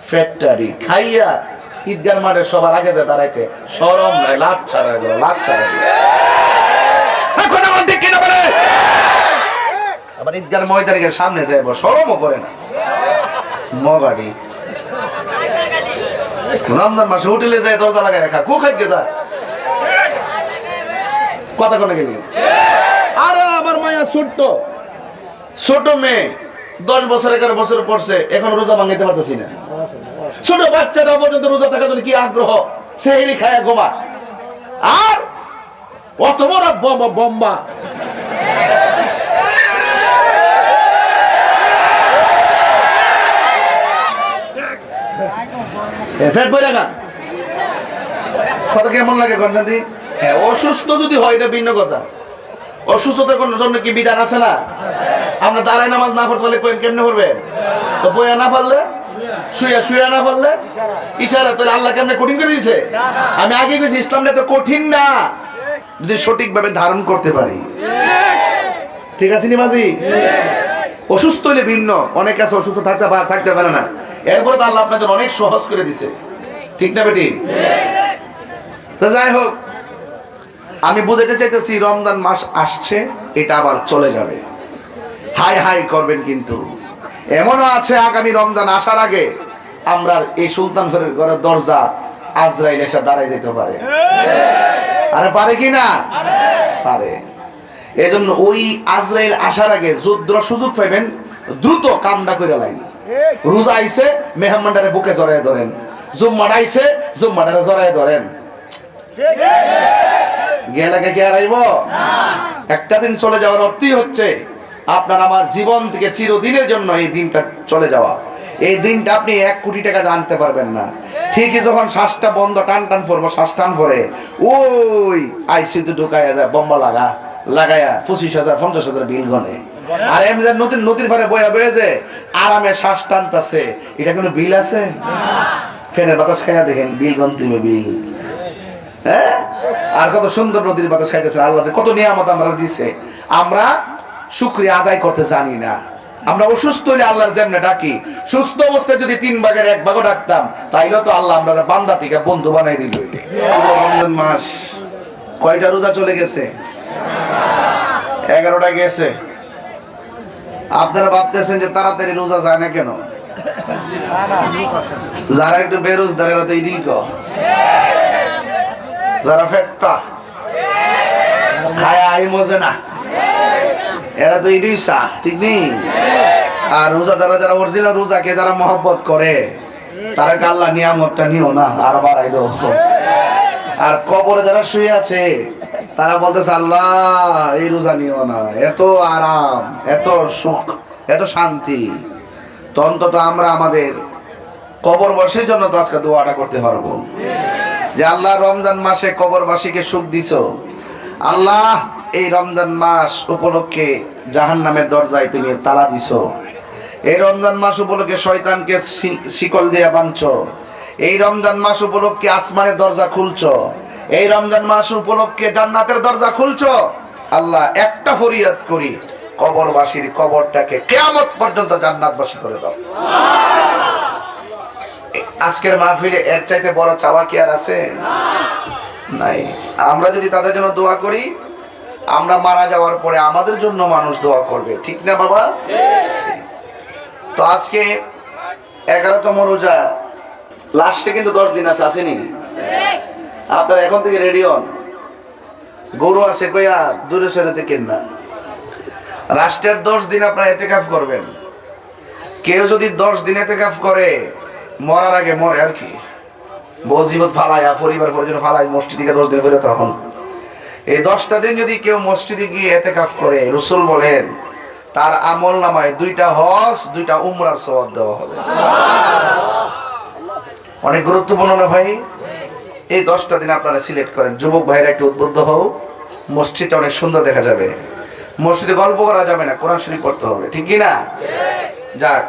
Factory খাইয়া ঈদগার মাঠে সবার আগে যায় দাঁড়াইতে, শরম নাই, লাজ ছাড়া গেল, লাজ ছাড়া। এখন আমার দিক কিনা বলে আবার ঈদগার ময়দানের সামনে যাইব, শরমও করে না। মগাড়ি রমজান মাসে হোটেলে যায় দরজা লাগাই রাখা, কো খাইতে যায় কথা কোনে গেলি। আরে আমার মায়া ছোট্ট ছোট মেয়ে 10 বছর 11 বছর পড়ছে, এখন রোজা ভাঙাইতে পারতেছি না। ছোট বাচ্চাটা পর্যন্ত রোজা থাকার জন্য কি আগ্রহ, সেহরি খায়া গোমা। আর অত বড় বোম্বা ফ্যাট বই রাখা কত কেমন লাগে ঘন্টাদি। হ্যাঁ, অসুস্থ যদি হয় এটা ভিন্ন কথা। অসুস্থতার কোন জন্য কি বিধান আছে না? আমরা দাঁড়ায় নামাজ না পড়তে পারলে কেমনে পড়বে? তো বইয়া না পারলে, শুয়া না পারলে ইশারা, তাহলে আল্লাহ কেমনে কঠিন করে দিয়েছে? আমি আগে গেছি ইসলামটা তো কঠিন না যদি সঠিকভাবে ধারণ করতে পারি। ঠিক আছে নি মাঝি? অসুস্থ হলে ভিন্ন, অনেক আছে অসুস্থ থাকতে পারে না, এরপরে তো আল্লাহ আপনার জন্য অনেক সহজ করে দিছে। ঠিক না বেটি? তো যাই হোক, আমি বুঝাতে চাইতেছি রমজান মাস আসছে, এটা আবার চলে যাবে। হাই হাই করবেন, কিন্তু এমনও আছে আগামী রমজান আসার আগে আমরা এই সুলতানপুরের ঘরের দরজা আজরাইল এসে দাঁড়ায় যেতে পারে। আরে পারে কি না? পারে। এজন্য ওই আজরাইল আসার আগে যুদ্ধ সুযোগ পাইবেন, দ্রুত কামটা করে লাইন। রোজা আইছে, মেহমানদারে বুকে জড়ায় ধরেন। জুম্মাটা আইছে, জুম্মাটারে জড়ায় ধরেন। গেলাকে কে হারাইব? একটা দিন চলে যাওয়ার অর্থই হচ্ছে আপনার আমার জীবন থেকে চিরদিনের জন্য এই দিনটা চলে যাওয়া। এই দিনটা আপনি 1 কোটি টাকা জানতে পারবেন না। ঠিকই যখন শ্বাসটা বন্ধ, টান পড়বো, শ্বাস টান পরে ওই আইসিইউতে ঢুকাইয়া যায়, বোম্বা লাগায়া 25,000 50,000 বিল গনে। আর এমনি নদীর পারে বয়া যে আরামে শ্বাস টানতেছে, এটা কোনো বিল আছে? ফ্যানের বাতাস খাইয়া দেখেন, বিল গন্তিবে বিল। হ্যাঁ, আর কত সুন্দর নদীর বাতাস খাইতেছে। আল্লাহ যে কত নিয়ামত আমরা দিছে, আমরা শুকরিয়া আদায় করতে জানি না। আমরা অসুস্থ হলে আল্লাহর যেমনে ডাকি, সুস্থ অবস্থায় যদি 3 ভাগের 1 ভাগও ডাকতাম, তাইলে তো আল্লাহ আমরা বান্দা থেকে বন্ধু বানাই দিল। রমজান মাস কয়টা রোজা চলে গেছে? 11টা গেছে। আপনারা ভাবতেছেন যে তাড়াতাড়ি রোজা যায় না কেন? যারা একটু বেরোজগার এরা তো এদিক, যারা ফেটটা খায় আই মজে না, এরা তো এটাই চা, ঠিক নেই? আর রোজা যারা অরিজিনাল রোজাকে যারা মহব্বত করে, তারা আল্লাহ নিয়ামতটা নিও না, আর বাড়াই দাও। আর কবরে যারা শুয়ে আছে, তারা বলতেছে আল্লাহ এই রোজা নিও না, এত আরাম, এত সুখ, এত শান্তি। তো অন্তত আমরা আমাদের কবরবাসীর জন্য তো আজকে দোয়াটা করতে পারবো যে আল্লাহ রমজান মাসে কবরবাসীকে সুখ দিছো। আল্লাহ এই রমজান মাস উপলক্ষে জাহান্নামের দরজায় তুমি তালা দিছো। এই রমজান মাস উপলক্ষে শয়তানকে শিকল দিয়ে বাঁধছো। এই রমজান মাস উপলক্ষে আসমানের দরজা খুলছো। এই রমজান মাস উপলক্ষে জান্নাতের দরজা খুলছো। আল্লাহ একটা ফরিয়াদ করি, কবরবাসীর কবরটাকে কিয়ামত পর্যন্ত জান্নাতবাসী করে দাও। আজকের মাহফিলে এর চাইতে বড় চাওয়া কি আর আছে? নাই। আমরা যদি তাদের জন্য দোয়া করি, আমরা মারা যাওয়ার পরে আমাদের জন্য মানুষ দোয়া করবে, ঠিক না বাবা? তো আজকে 11তম রোজা, লাস্টে কিন্তু 10 দিন আছে, আসেনি? আপনারা এখন থেকে রেডি হন। গরু আছে কইয়া দূরে সরে থেকেন না। রাষ্ট্রের 10 দিন আপনারা এতেকাফ করবেন। কেউ যদি 10 দিন এতেকাফ করে, মরার আগে মরে আর কি, বজিবত ফালাইয়া পরিবার পরিজন ফালাই মসজিদে 10 দিন করে, তখন এই 10টা দিন যদি কেউ মসজিদে গিয়ে এতেকাফ করে, রাসূল বলেন তার আমল নামায় 2টা হজ 2টা উমরার সওয়াব দেওয়া হবে। অনেক গুরুত্বপূর্ণ না ভাই? এই 10টা দিন আপনারা সিলেক্ট করেন। যুবক ভাইরা একটু উদ্বুদ্ধ হও, মসজিদটা অনেক সুন্দর দেখা যাবে। মসজিদে গল্প করা যাবে না, কোরআন শরীফ পড়তে হবে, ঠিক কি না? যাক।